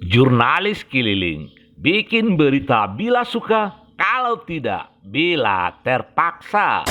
Jurnalis keliling, bikin berita bila suka, kalau tidak bila terpaksa.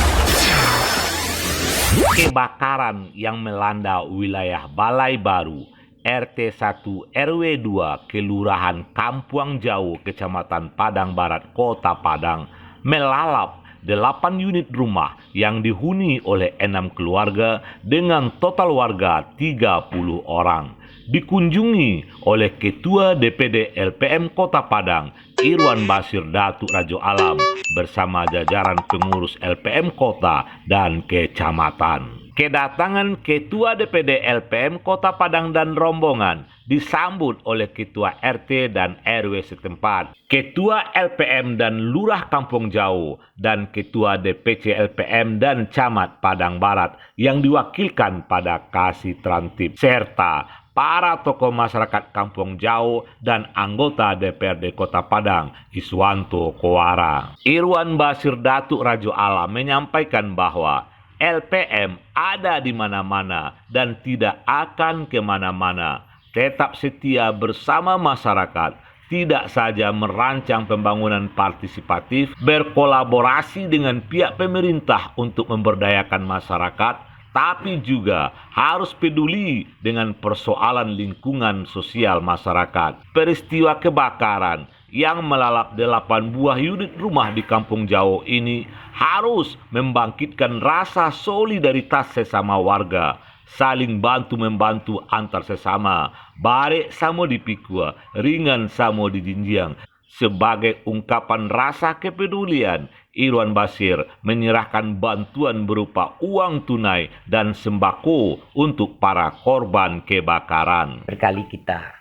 Kebakaran yang melanda wilayah Balai Baru, RT 1 RW 2, Kelurahan Kampuang Jauh, Kecamatan Padang Barat, Kota Padang, melalap 8 unit rumah yang dihuni oleh 6 keluarga dengan total warga 30 orang. Dikunjungi oleh Ketua DPD LPM Kota Padang, Irwan Basir Datuk Rajo Alam, bersama jajaran pengurus LPM Kota dan Kecamatan. Kedatangan Ketua DPD LPM Kota Padang dan rombongan disambut oleh Ketua RT dan RW setempat, Ketua LPM dan Lurah Kampung Jauh, dan Ketua DPC LPM dan Camat Padang Barat yang diwakilkan pada Kasih Trantip, serta para tokoh masyarakat Kampung Jauh dan anggota DPRD Kota Padang, Iswanto Kowara. Irwan Basir Datuk Rajo Alam menyampaikan bahwa LPM ada di mana-mana dan tidak akan kemana-mana. Tetap setia bersama masyarakat, tidak saja merancang pembangunan partisipatif, berkolaborasi dengan pihak pemerintah untuk memberdayakan masyarakat, tapi juga harus peduli dengan persoalan lingkungan sosial masyarakat. Peristiwa kebakaran yang melalap 8 buah unit rumah di Kampung Jauh ini harus membangkitkan rasa solidaritas sesama warga, saling bantu-membantu antar sesama, barek samo dipikul, ringan samo dijinjiang. Sebagai ungkapan rasa kepedulian, Irwan Basir menyerahkan bantuan berupa uang tunai dan sembako untuk para korban kebakaran. Berkali kita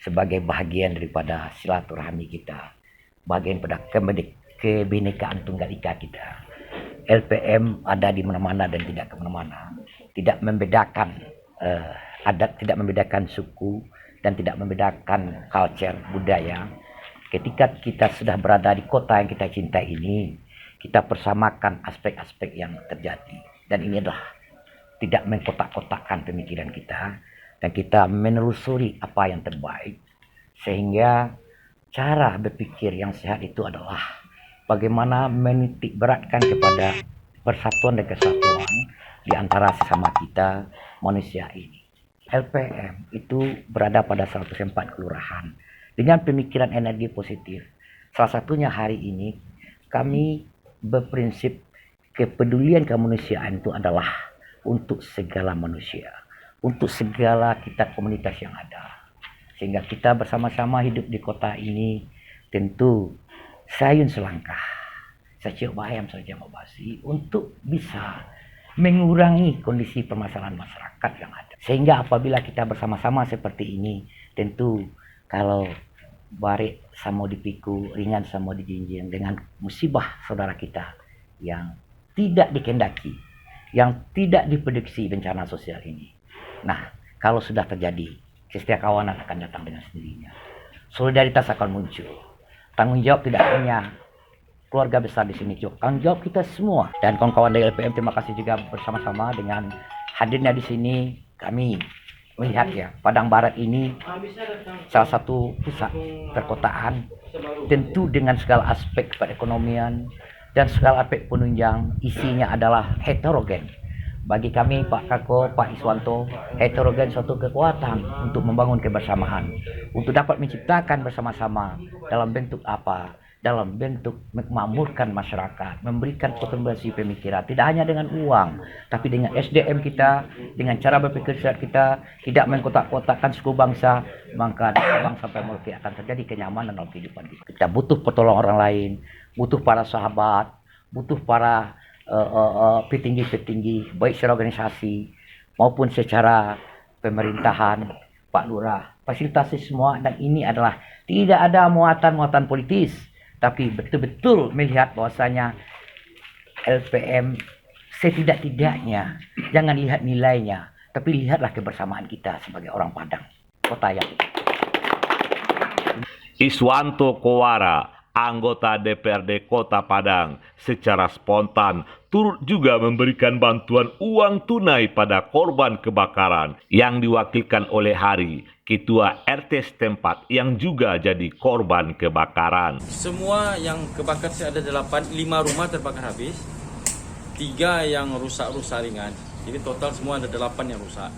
sebagai bahagian daripada silaturahmi kita, bagian pada kebinekaan tunggal ika kita. LPM ada di mana-mana dan tidak kemana-mana, tidak membedakan adat, tidak membedakan suku, dan tidak membedakan culture, budaya. Ketika kita sudah berada di kota yang kita cintai ini, kita persamakan aspek-aspek yang terjadi. Dan ini adalah tidak mengkotak-kotakkan pemikiran kita, dan kita menelusuri apa yang terbaik. Sehingga cara berpikir yang sehat itu adalah bagaimana menitik beratkan kepada persatuan dan kesatuan di antara sesama kita manusia ini. LPM itu berada pada 104 kelurahan dengan pemikiran energi positif. Salah satunya hari ini kami berprinsip kepedulian kemanusiaan itu adalah untuk segala manusia, untuk segala kita komunitas yang ada. Sehingga kita bersama-sama hidup di kota ini tentu sayun selangkah, seciok bayam saja mabasi, untuk bisa mengurangi kondisi permasalahan masyarakat yang ada. Sehingga apabila kita bersama-sama seperti ini, tentu kalau barik samo dipiku, ringan samo dijinjing dengan musibah saudara kita yang tidak dikehendaki, yang tidak diprediksi bencana sosial ini. Nah, kalau sudah terjadi, kesetiakawanan akan datang dengan sendirinya. Solidaritas akan muncul. Tanggung jawab tidak hanya keluarga besar di sini, juga tanggung jawab kita semua. Dan kawan-kawan dari LPM, terima kasih juga bersama-sama dengan hadirnya di sini. Kami melihat ya, Padang Barat ini salah satu pusat perkotaan, tentu dengan segala aspek perekonomian dan segala aspek penunjang. Isinya adalah heterogen. Bagi kami, Pak Kako, Pak Iswanto, heterogen suatu kekuatan untuk membangun kebersamaan, untuk dapat menciptakan bersama-sama dalam bentuk apa? Dalam bentuk memakmurkan masyarakat, memberikan kontribusi pemikiran, tidak hanya dengan uang, tapi dengan SDM kita, dengan cara berpikir sehat kita, tidak mengkotak-kotakkan suku bangsa, maka bangsa sampai Merauke akan terjadi kenyamanan dalam kehidupan kita. Kita butuh pertolongan orang lain, butuh para sahabat, butuh para petinggi-petinggi, baik secara organisasi maupun secara pemerintahan, Pak Lurah, fasilitasi semua. Dan ini adalah tidak ada muatan-muatan politis, tapi betul-betul melihat bahwasanya LPM setidak-tidaknya jangan lihat nilainya, tapi lihatlah kebersamaan kita sebagai orang Padang, kota yang Iswanto Kowara, anggota DPRD Kota Padang secara spontan turut juga memberikan bantuan uang tunai pada korban kebakaran yang diwakilkan oleh Hari, Ketua RT setempat yang juga jadi korban kebakaran. Semua yang kebakar ada 5 rumah terbakar habis, 3 yang rusak-rusak ringan. Jadi total semua ada 8 yang rusak.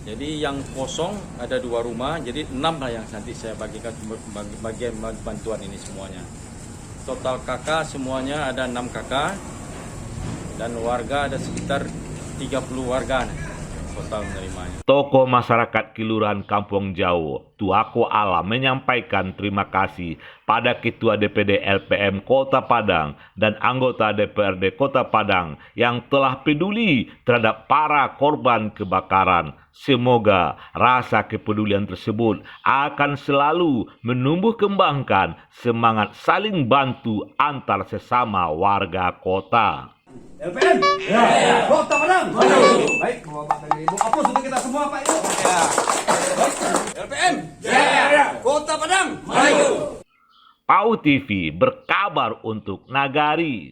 Jadi yang kosong ada 2 rumah, jadi 6 lah yang nanti saya bagikan bagian bantuan ini semuanya. Total kakak semuanya ada 6 kakak dan warga ada sekitar 30 warga total menerimanya. Tokoh masyarakat Kelurahan Kampung Jauh, Tuako Ala menyampaikan terima kasih pada Ketua DPD LPM Kota Padang dan anggota DPRD Kota Padang yang telah peduli terhadap para korban kebakaran. Semoga rasa kepedulian tersebut akan selalu menumbuh kembangkan semangat saling bantu antar sesama warga kota. LPM, ya. Kota Padang, maju. Baik, Bapak dan Ibu, aplaus untuk kita semua, Pak Ibu. Ya. Baik, LPM, ya. Kota Padang, maju. PAU TV berkabar untuk Nagari.